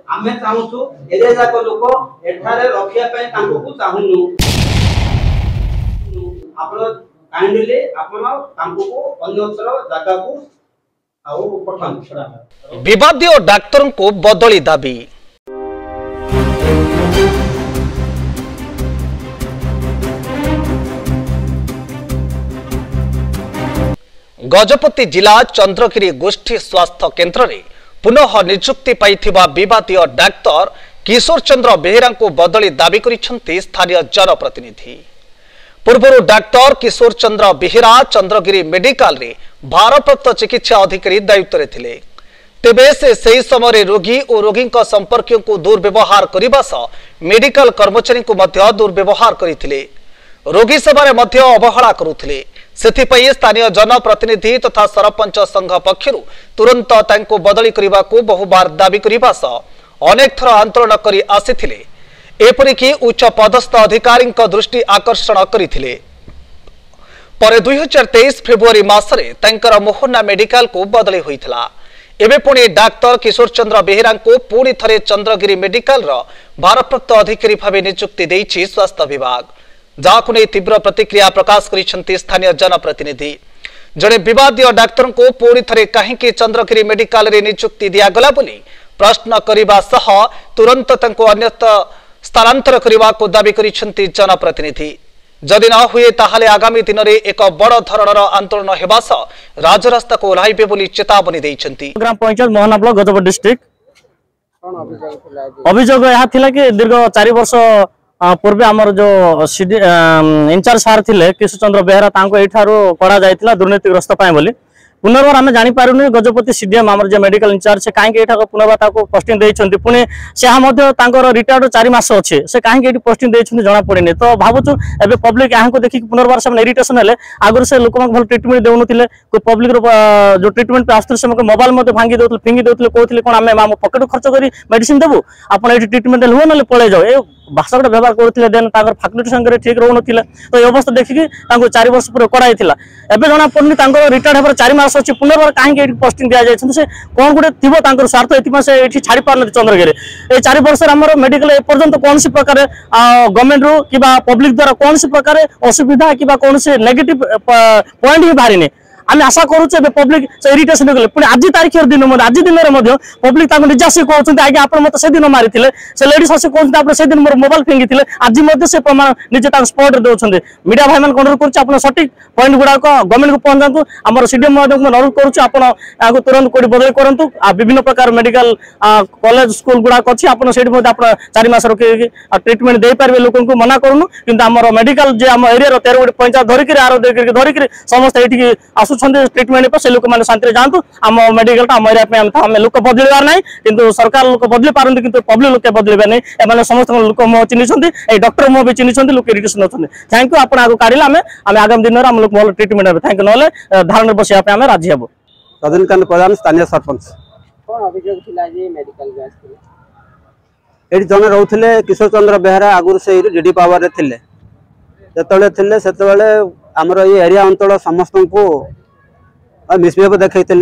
आमे चाहूछु एरे जाक लोक एठारे रखिया पय तांको चाहुनु आपण काइंडली आपण तांको अन्यत्र जागा को आउ पठान। विवादीय डाक्टर को बदली दाबी। गजपति जिला चंद्रगिरी गोष्ठी स्वास्थ्य केन्द्र रे पुनः नियुक्ति पाइथिबा विवादीय डाक्तर किशोर चंद्र बेहेरा को बदली दाबी करिसेंती स्थानीय जनप्रतिनिधि। पूर्व डाक्तर किशोर चंद्र बेहेरा चंद्रगिरी मेडिकल रे भारप्राप्त चिकित्सा अधिकारी दायित्व रे थिले। तेबे से सही समय रोगी और रोगी संपर्क को दुर्व्यवहार करने सह मेडिकल कर्मचारी को मध्य दुर्व्यवहार करथिले। रोगी सेवारे मध्य अवहेला करुथिले। सेथिपई स्थानीय जनप्रतिनिधि तथा सरपंच संघ पक्षरु तुरंत तांको बदली करने को बहुबार दाबी करने सह अनेक थर आंदोलन करी आसिथिले। एपरिकी उच्च पदस्थ अधिकारी दृष्टि आकर्षण करथिले। पर 2023 फेब्रुआरी मासरे तांकर मोहना मेडिकल को बदली होइथिला। एबे पुणी डाक्तर किशोर चंद्र बेहेरा को पुणी थरे चंद्रगिरी मेडिकल रो भारप्राप्त अधिकारी भावे नियुक्ति देइछि स्वास्थ्य विभाग। जाकु नै तीव्र प्रतिक्रिया प्रकाश करिसेंती स्थानीय जनप्रतिनिधि। जड़े विवादीय डाक्तर को पुणी थरे काहेकि चंद्रगिरी मेडिकल रे नियुक्ति दियागला बोली प्रश्न करिबा सह तुरंत तांको अन्यत्र स्थानांतर करने को दाबी करिसेंती जनप्रतिनिधि। जदि न हुए ताहले आगामी दिन में एक बड़ धरणर आंदोलन हेबा सह राजरास्ता को ओह्लाइबे बोली चेतावनी दैछंती। ग्राम पंचायत मोहना ब्लॉक गजपति डिस्ट्रिक्ट अभियोग यह थिला कि दीर्घ 4 वर्ष पूर्व आमर जो इंचार्ज सार थिले किशोर चंद्र बेहेरा तांको एठारो करा जायतिला दुर्नीतिग्रस्त पाए बोली पुनर्बार आम जानी पारुनी गजपति सीडीएम आमर जो मेडिकल इंचार्ज से कहीं पुनर्बार ताको पोस्टिंग देइछंती पुणी से रिटायर्ड 4 मास अच्छे से कहीं पोस्टिंग देइछंती जना पड़ेनी। तो भावुछु एबे पब्लिक यहाँ को देखिक पुनर्बार से इरिटेशन हेले आगुर से लोक भल ट्रिटमेंट देउनथिले को पब्लिक जो ट्रिटमेंट पे आस्तु से मोबाइल मते भांगी देउथिले फिंगी देउथिले कहथिले कोन आमे मामो पॉकेट खर्च करी मेडिसिन देबु आपण एठी ट्रिटमेंट हुए नले पळे जाओ ए भाषा गोटे व्यवहार करथिले देन ताकर फैकल्टी संगे ठीक रहउनथिले। तो ए अवस्था देखिकी तांको 4 वर्ष पूरे कराइथिला एबे जना पड़नी तांकर रिटायर्ड हेबर 4 मास अछि पुनर्बार काहे एठी पोस्टिंग दिया जायछन से कोन गुटे थिबो तांकर स्वार्थ एतिमा से एठी छाड़ी पारन चंद्रगिरी ए 4 वर्ष हमर मेडिकल ए पर्यंत कोन सी प्रकार गवर्नमेंट रो किबा पब्लिक द्वारा कोन सी प्रकार असुविधा किबा कोन से नेगेटिव पॉइंट ही बाहरिने आम आशा करुचे पब्लिक से इरिटेशन गले पुणी आज तारीख दिन आज दिन में पब्लिक निज आसिक कहते आगे आप मत से दिन मारी से लेडीज आसिक कहते आप से दिन मोर मोबाइल फिंगी आज से प्रमाण निजे स्पॉट दौरान मीडिया भाई मान अनुरोध कर सठिक पॉइंट गुड़ाक गवर्नमेंट को पहुंचातु आम सीडीएम अनुरोध करूँ तुरंत कोई बदली करूँ विभिन्न प्रकार मेडिकल कॉलेज स्कूल गुड़ाक अच्छी आप 4 मास रखी ट्रिटमेंट दे पारे लोक मना करूँ कि आम मेडिकल जो आम एरिया 13 गोटे पंचायत धरिक आर धरिक समस्त ये आस ट्रिटमेंट पर से लोक मैंने शांति जातु आम मेडिकल आम एरिया आम लोक बदलवार ना कि सरकार लोक बदली पारती कि पब्लिक लोक बदलवा नहीं एम समस्त लोक मुह चिन्ह डॉक्टर मुह भी चिन्ह लोक इरिटेशन अच्छे। थैंक यू आप आगे काढ़ा आम आगामी दिन में आम लोग भल ट्रिटमेंट हे थैंक यू ना धारण बसवा आम राजी हे। रजनीकांत प्रधान स्थानीय सरपंच ये जन रोते किशोर चंद्र बेहेरा आगुरी से डीडी पावर थे आमर ये एरिया अंचल समस्त को मिसबिहेव देखते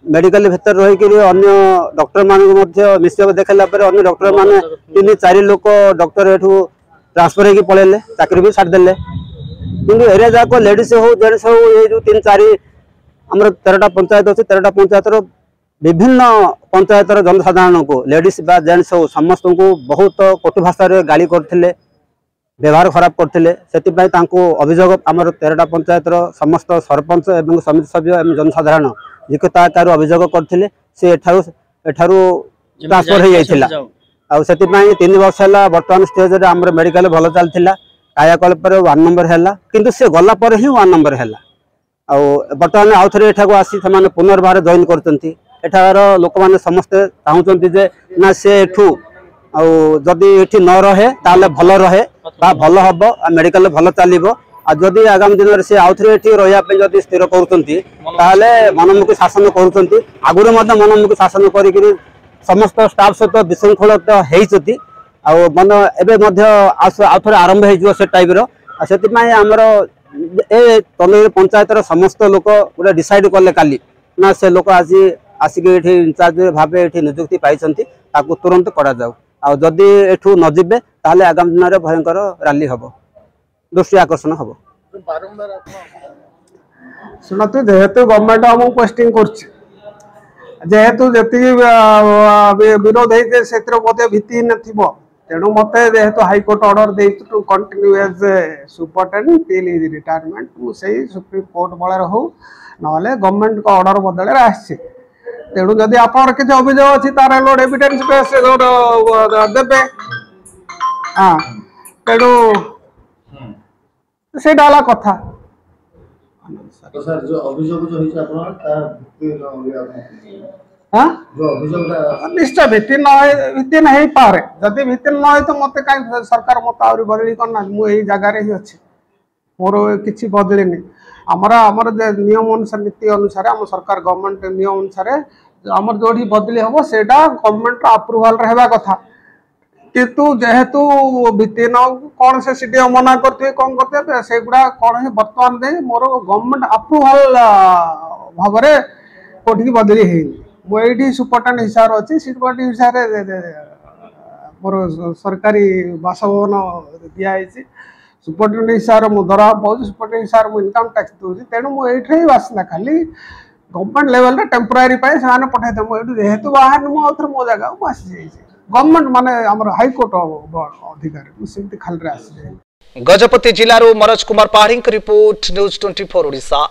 मेडिकल भितर रहीकि अन्य डॉक्टर मान मिसबिहेव देखला अन्य डॉक्टर मान 3-4 लोक डॉक्टर एठू ट्रांसफर होगी पलैले चाकरी भी छाड़देले कि एरिया जाक लेडीज हो जेन्ट्स हो ये जो 3-4 आमर 13टा पंचायत अच्छे 13टा पंचायत विभिन्न पंचायतर जनसाधारण को लेडीज बा जेन्ट्स हो समस्त को बहुत कटु भाषा गाली करते व्यवहार खराब करते अभियोग आमर 13टा पंचायत समस्त सरपंच एवं समिति सभ्य एवं जनसाधारण जिकताकार अभियोग करते से एठारू ट्रांसफर हो जाइथिला आ सेति 3 वर्ष है बर्तमान स्टेज रे आमर मेडिकल भल चलता कायाकल्प 1 नंबर है किंतु से गला पर ही 1 नंबर है बर्तमान आउ थे एठाको आसी से पुनर्बार जॉइन करचंती एठार लोक मैंने समस्ते चाहूँगी जे ना से एठू जदि ये न रहे ताले भल रहे भल हम मेडिकल भल चलो जदि आगामी दिन में से आउ थे रही जदि स्थिर कर मनमुखी शासन कर आगुरी मनमुखी शासन कर समस्त स्टाफ सहित विशृंखलित होती मन एवं आउ थे आरंभ हो टाइप आमर ए चंद्रगिरी पंचायत समस्त लोक गोटे डिसाइड कले काली ना से लोक आज आसिक ये इनचार्ज भाव ये निजुक्ति पाई तुरंत करा जाऊ आदि एठू न जिबे ताहले आगामी दिन में भयंकर रैली हम दृष्टि आकर्षण हम शुणु जेहेतु गवर्नमेंट आम पोस्टिंग करेतु जी विरोध होते भित्ति न तेणु मत जेहेतु हाईकोर्ट ऑर्डर दे to continue as superintendent till his retirement मुझे सुप्रीम कोर्ट बल हो ना गवर्नमेंट को ऑर्डर बदल आसी तेणु जदि आप किसी अभियोग अच्छी तार लोड एविडेंस बेस देवे हाँ तेणु से कथा तो सर जो अभियोग निश्चय भित्ति नहीं पारे जदि भित्ति न तो मत कहीं सरकार मत आ बदली करना मुझे जगार ही अच्छे मोर किसी बदलनी आमर नियम अनुसार नीति अनुसार आम सरकार गवर्नमेंट नियम अनुसार आमर जो बदली हम से गवर्नमेंट अप्रूवाल रहा कथा किंतु जेहेतु भित्ति न कौन से सीडीओ मना करते कौन करते से गुड़ा कौन है बर्तमान दे मोर गवर्नमेंट अप्रूवाल भाव कौटी बदली है मुझे सुपरिटेंडेंट हिसाब अच्छी सुपरिटेंडेंट हिसाब मोर सरकारी बासभवन दिखाई सुपरिटेंडेंट हिसाब मु दरमा पाऊँ सुपरिटेंडेंट हिसाब मुझे इनकम टैक्स दूसरी तेणु मुझे आसला खाली गवर्नमेंट लेवल टेम्पोरारी से पठाई मुझे जेहेतु बाहर मुझे मो जगह को आसी गवर्नमेंट माने हमर हाईकोर्ट अधिकारी मुझे खाली आसी गजपति जिल्लारू मनोज कुमार पाढ़ी रिपोर्ट न्यूज 24 ओडिशा।